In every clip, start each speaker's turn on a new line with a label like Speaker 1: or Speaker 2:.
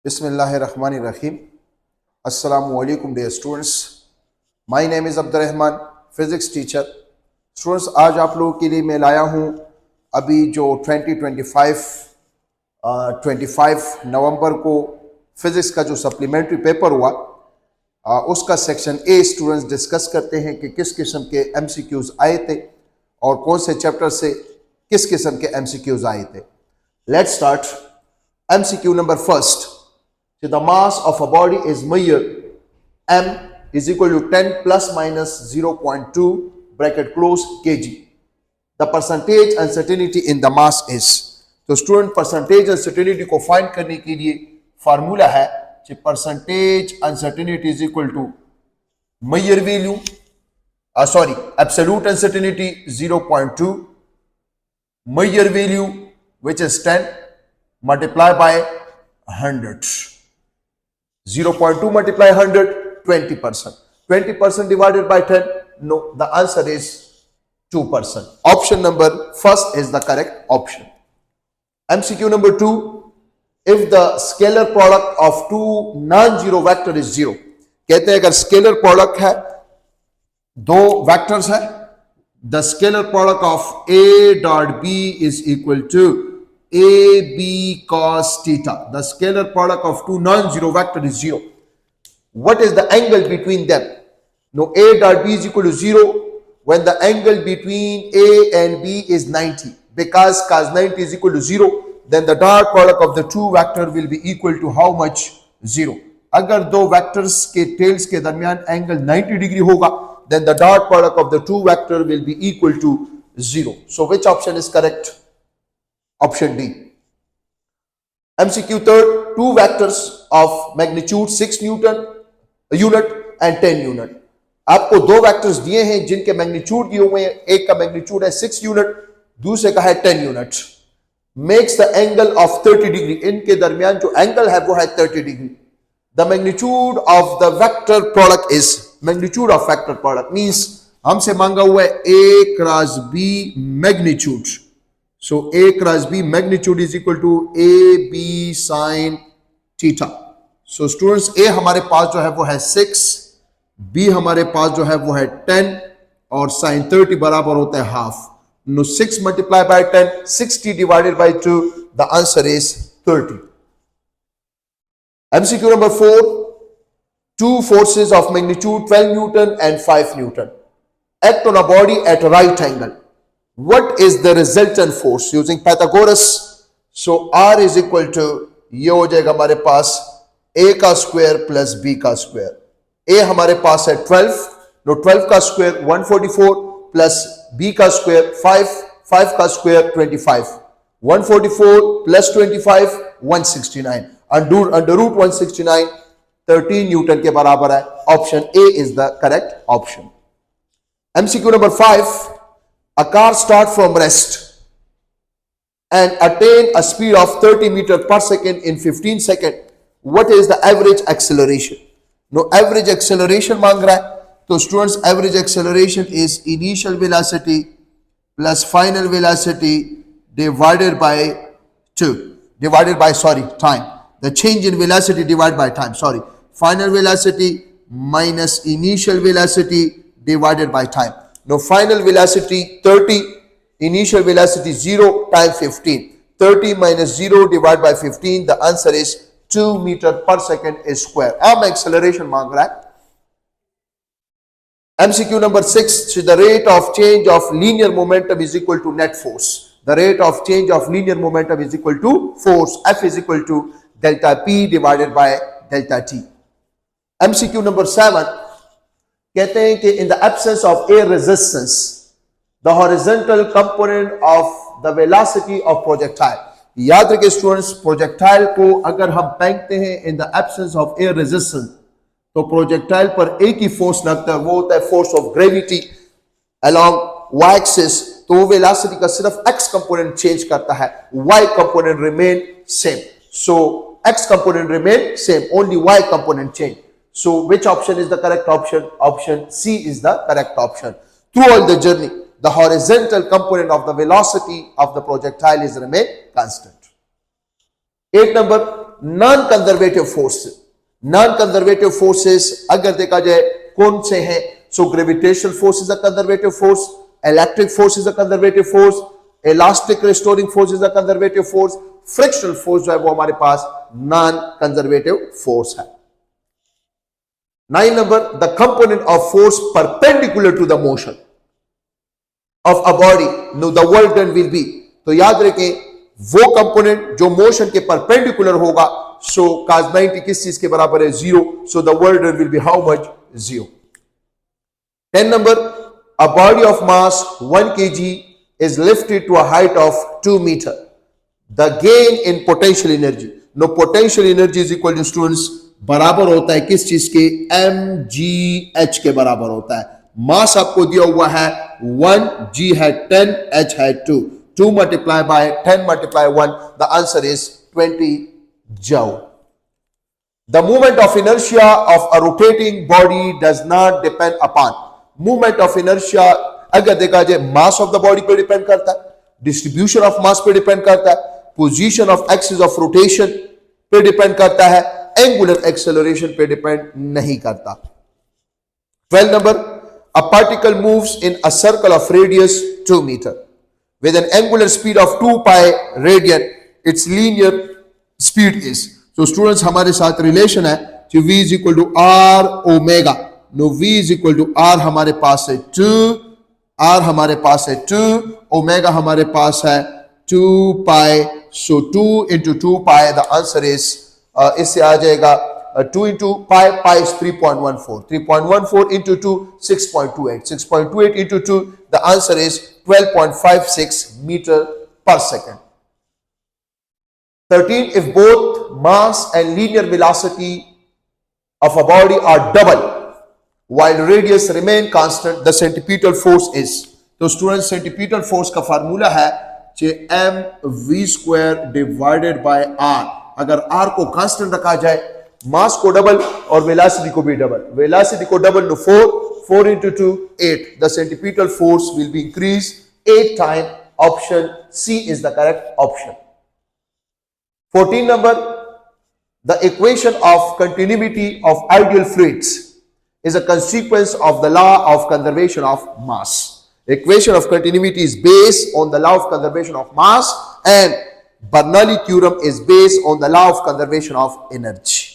Speaker 1: Bismillahirrahmanirrahim. Assalamu alaikum dear students. My name is Abdur Rahman, physics teacher. Students, आज आप लोगों के लिए मैं लाया हूँ अभी जो 25 नवंबर को फिजिक्स का जो सप्लीमेंट्री पेपर हुआ उसका सेक्शन ए स्टूडेंट्स डिस्कस करते हैं कि किस किस्म के एमसीक्यूज आए थे और कौन से चैप्टर से किस किस्म के एमसीक्यूज आए थे. Let's start. MCQ number first. So the mass of a body is measured. M is equal to 10 plus minus 0.2 bracket close kg. The percentage uncertainty in the mass is. तो student percentage uncertainty को find करने के लिए formula है कि percentage uncertainty is equal to measured value absolute uncertainty 0.2 measured value which is 10 multiply by 100. 0.2 multiply 100, 20%. 20% divided by 10, no, the answer is 2%. Option number first is the correct option. MCQ number 2, if the scalar product of two non-zero vector is 0. कहते हैं अगर scalar product है, दो vectors है, the scalar product of A dot B is equal to AB cos theta. The scalar product of two non-zero vector is 0. What is the angle between them? Now A dot B is equal to 0 when the angle between A and B is 90. Because cos 90 is equal to 0, then the dot product of the two vector will be equal to how much? 0. अगर दो vectors के tails के दरमियान angle 90 degree होगा, then the dot product of the two vector will be equal to 0. So which option is correct? Option D. MCQ third, two vectors of magnitude 6 Newton unit and 10 unit. आपको दो vectors दिए हैं जिनके magnitude दिए हुए हैं. एक का मैग्नीट्यूड है 6 यूनिट, दूसरे का है 10 unit. Makes the angle of 30 degree. इनके दरमियान जो एंगल है वो है 30 degree. The magnitude of the vector product is, magnitude of vector product means हमसे मांगा हुआ है A cross B magnitude. So A cross B magnitude is equal to AB sin theta. So students, A हमारे पास जो है वो है 6, B हमारे पास जो है वो है 10 और sin 30 बराबर होता है half. No 6 multiply by 10, 60 divided by 2, the answer is 30. MCQ number 4, two forces of magnitude 12 Newton and 5 Newton act on a body at a right angle. What is the resultant force using Pythagoras? So R is equal to, ये हो जाएगा हमारे पास A का square plus B का square. A हमारे पास है 12, नो 12 का स्क्वायर 144 प्लस B का स्क्वायर 5 का square 25. 144 plus 25 169. Under root 169 13 newton के बराबर है. Option A is the correct option. MCQ number 5. A car starts from rest and attain a speed of 30 meters per second in 15 seconds. What is the average acceleration? No, average acceleration मांग रहा है. तो students, average acceleration is initial velocity plus final velocity divided by time. The change in velocity divided by time. Final velocity minus initial velocity divided by time. Now final velocity 30, initial velocity 0 times 15. 30 minus 0 divided by 15, the answer is 2 meters per second is square. अब acceleration मांग रहा है. MCQ number 6, so the rate of change of linear momentum is equal to net force. The rate of change of linear momentum is equal to force. F is equal to delta P divided by delta T. MCQ number 7, कहते हैं कि in the absence of air resistance, the horizontal component of the velocity of projectile. याद रखिए students, projectile को अगर हम फेंकते हैं in the absence of air resistance, तो प्रोजेक्टाइल पर एक ही फोर्स लगता है, वो होता है force of gravity along y axis. तो वो वेलोसिटी का सिर्फ x कंपोनेंट चेंज करता है, y component remain same. So x component remain same, only y component change. So which option is the correct option? Option C is the correct option. Throughout the journey, the horizontal component of the velocity of the projectile is remain constant. 8 number, non conservative forces. Non conservative forces अगर देखा जाए कौन से हैं, so gravitational force is a conservative force, electric force is a conservative force, elastic restoring force is a conservative force, frictional force जो है वो हमारे पास नॉन कंजर्वेटिव फोर्स है। 9 number, the component of force perpendicular to the motion of a body, no the work done will be. तो याद रखें वो component जो मोशन के परपेंडिकुलर होगा, सो cos 90 किस चीज के बराबर है, 0, so the work done will B how much, 0। 10 number, a body of mass 1 kg is lifted to a height of 2 meter. The gain in potential energy. No, potential energy is equal to students बराबर होता है किस चीज के, mgh के बराबर होता है। मास आपको दिया हुआ है 1, g है 10, h है 2, 2 multiply by 10 multiply 1, the answer is 20 joule. The movement of inertia of a rotating body does not depend upon. Movement of inertia अगर देखा जाए मास ऑफ द बॉडी पे डिपेंड करता है, डिस्ट्रीब्यूशन ऑफ मास पे depend करता है, position of axis of rotation पे डिपेंड करता है, एंगुलर एक्सेलरेशन पे डिपेंड नहीं करता। 12 number, a particle moves in a circle of radius 2 meter with an angular speed of 2 pi radian. Its linear speed is, so students हमारे साथ relation है कि v is equal to r omega, no v is equal to r हमारे पास है 2, r हमारे पास है 2, ओमेगा हमारे पास है 2 pi, so 2 into 2 pi, the answer is इससे आ जाएगा 2 into pi, pi is 3.14, 3.14 into 2, 6.28, 6.28 into 2, the answer is 12.56 meter per second. 13, if both mass and linear velocity of a body are double while radius remain constant, the centripetal force is, तो student centripetal force का formula है mv² divided by r। अगर r को constant रखा जाए, मास को double और velocity को भी डबल, वेलोसिटी को double, no 4 into 2 8, the centripetal force will be increased 8 times. Option C is the correct option. 14 number, the equation of continuity of ideal fluids is a consequence of the law of conservation of mass. Equation of continuity is based on the law of conservation of mass, and Bernoulli theorem is based on the law of conservation of energy.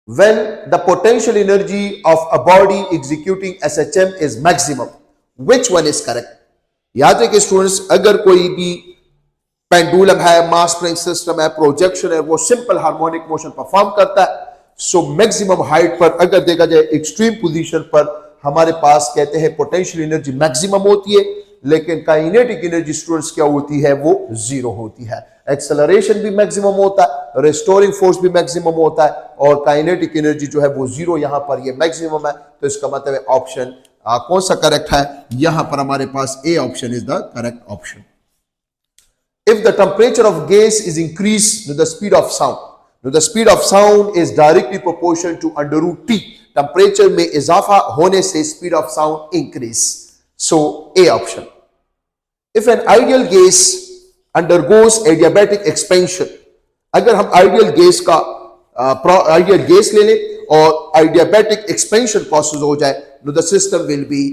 Speaker 1: When the potential energy of a body executing SHM is maximum, which one is correct? याद रखिए students, अगर कोई भी pendulum है, mass spring system है, projection है, वो simple harmonic motion perform करता है, सो मैक्सिमम हाइट पर अगर देखा जाए एक्सट्रीम पोजीशन पर हमारे पास कहते हैं पोटेंशियल एनर्जी मैक्सिमम होती है, लेकिन काइनेटिक एनर्जी स्टूडेंट्स क्या होती है, वो 0 होती है। एक्सेलरेशन भी मैक्सिमम होता है, रिस्टोरिंग फोर्स भी मैक्सिमम होता है, और काइनेटिक एनर्जी जो है वो 0 यहां पर ये मैक्सिमम है। तो इसका मतलब है ऑप्शन कौन सा करेक्ट है, यहां पर हमारे पास A option is the correct option. If the temperature of gas is increased to the speed of sound, तो the speed of sound is directly proportional to under root T. Temperature में इजाफा होने से speed of sound increase. So A option. If an ideal gas undergoes adiabatic expansion, अगर हम ideal gas का ideal gas ले लें और adiabatic expansion process हो जाए, तो the system will be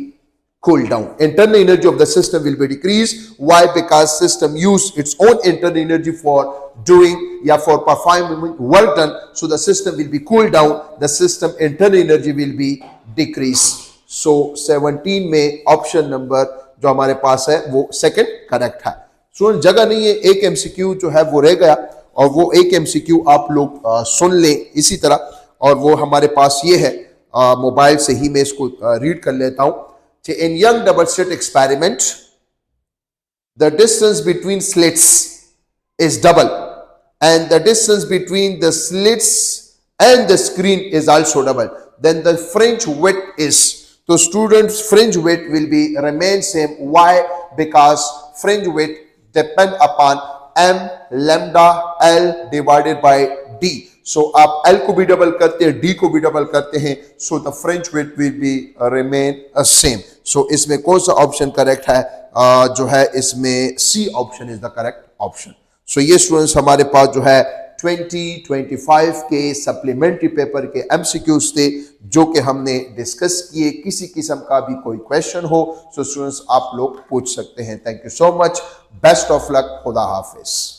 Speaker 1: cool down. Internal energy of the system will be decreased. Why? Because system use its own internal energy for doing या for performing work done. So the system will be cooled down. The system internal energy will be decreased. So 17 में option number जो हमारे पास है वो second correct है। Student जगह नहीं है, एक एमसीक्यू जो है वो रह गया, और वो एक एमसीक्यू आप लोग सुन लें इसी तरह, और वो हमारे पास ये है, मोबाइल से ही मैं इसको रीड कर लेता हूं। In young double slit experiment, the distance between slits is double, and the distance between the slits and the screen is also double. Then the fringe width is, so students fringe width will be remain same. Why? Because fringe width depend upon m lambda L divided by d. So आप L को भी double करते हैं, D को भी double करते हैं, so the fringe width will be remain same. So इसमें कौन सा ऑप्शन करेक्ट है, जो है इसमें C option is the correct option. So ये स्टूडेंट्स हमारे पास जो है 2025 के सप्लीमेंट्री पेपर के एमसीक्यूज थे जो कि हमने डिस्कस किए। किसी किस्म का भी कोई क्वेश्चन हो सो स्टूडेंट्स आप लोग पूछ सकते हैं। Thank you so much, best of luck, खुदा हाफिज।